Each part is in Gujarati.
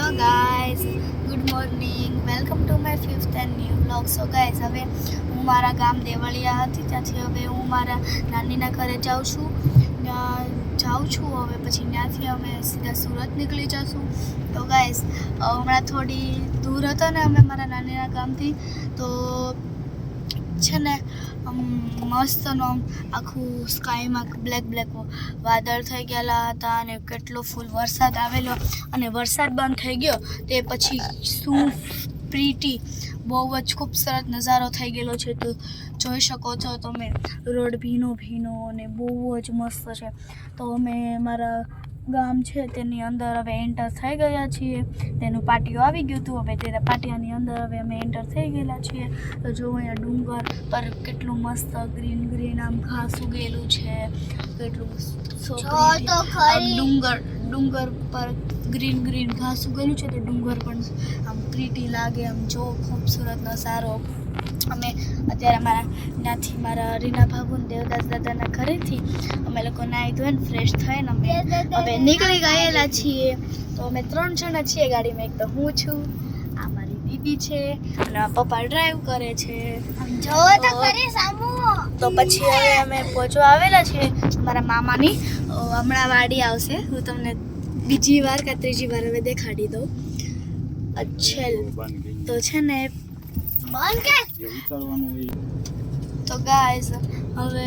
Hello guys, good morning. Welcome to my 5th and new vlog. So guys, હવે હું મારા ગામ દેવળિયા હતી ત્યાંથી હવે હું મારા નાનીના ઘરે જાઉં છું. હવે પછી ત્યાંથી અમે સીધા સુરત નીકળી જશું. તો ગાઈઝ, હમણાં થોડી દૂર હતો ને અમે મારા નાનીના ગામથી, તો છે ને મસ્તનો આખું સ્કાયમાં બ્લેક વાદળ થઈ ગયેલા હતા અને કેટલો ફૂલ વરસાદ આવેલો અને વરસાદ બંધ થઈ ગયો તે પછી શું પ્રીટી બહુ જ ખૂબસૂરત નજારો થઈ ગયેલો છે. તો જોઈ શકો છો તમે, રોડ ભીનો અને બહુ જ મસ્ત છે. તો અમે મારા ગામ છે તેની અંદર હવે એન્ટર થઈ ગયા છીએ. તેનું પાટિયું આવી ગયું હતું, હવે તે પાટિયાની અંદર હવે અમે એન્ટર થઈ ગયેલા છીએ. તો જો અહીંયા ડુંગર પર કેટલું મસ્ત ગ્રીન આમ ઘાસ ઉગેલું છે, કેટલું ડુંગર પર ગ્રીન ઘાસ ઉગેલું છે. તો ડુંગર પણ આમ પ્રીટી લાગે, આમ જો ખૂબસૂરત નજારો. અમે અત્યારે ત્યાંથી મારા રીના ભાભુ દેવદાસ દાદાના ઘરેથી અમે લોકો નાહી ધોઈને ફ્રેશ થઈને અમે હવે નીકળી ગયેલા છીએ. તો અમે 3 જણા છીએ ગાડીમાં. એક તો હું છું, આ મારી દીદી છે અને પપ્પા ડ્રાઈવ કરે છે. તો પછી હવે અમે પહોંચવા આવેલા છીએ મારા મામાની હમણાં વાડી આવશે. હું તમને બીજી વાર કે ત્રીજી વાર હવે દેખાડી દઉં. અચ્છા, તો છે ને તો ગાઈઝ, હવે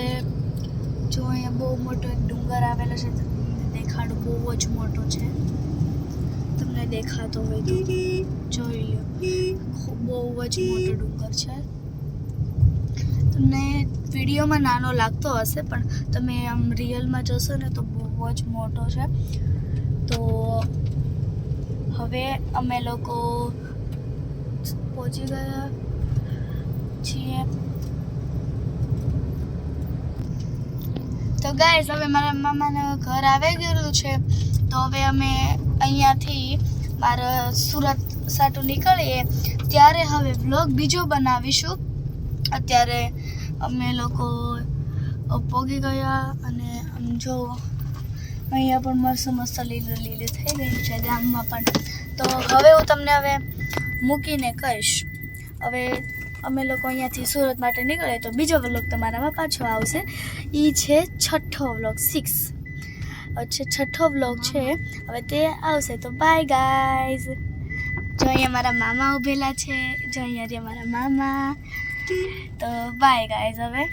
જો અહીંયા બહુ મોટો એક ડુંગર આવેલો છે, તમને દેખાડું. બહુ જ મોટો છે, તમને દેખાતો હોય તો જોઈ લો. બહુ જ મોટો ડુંગર છે. તમને વિડીયોમાં નાનો લાગતો હશે, પણ તમે આમ રિયલમાં જોશો ને તો બહુ જ મોટો છે. તો હવે અમે લોકો પહોંચી ગયા છીએ. તો ગાઈઝ, હવે મારા મામાના ઘર આવી ગયેલું છે. તો હવે અમે અહીંયાથી મારા સુરત સાટું નીકળીએ ત્યારે હવે વ્લોગ બીજો બનાવીશું. અત્યારે અમે લોકો પહોંચી ગયા અને આમ જો અહીંયા પણ મસ્ત લીલી થઈ ગઈ છે ગામમાં પણ. તો હવે હું તમને હવે મૂકીને કહીશ. હવે અમે લોકો અહીંયાથી સુરત માટે નીકળે તો બીજો વ્લોગ તમારામાં પાછો આવશે. એ છે છઠ્ઠો વ્લોગ, 6. છઠ્ઠો વ્લોગ છે, હવે તે આવશે. તો બાય ગાઈઝ. જો અહીંયા મારા મામા ઊભેલા છે, જો અહીંયા મારા મામા. તો બાય ગાઈઝ. હવે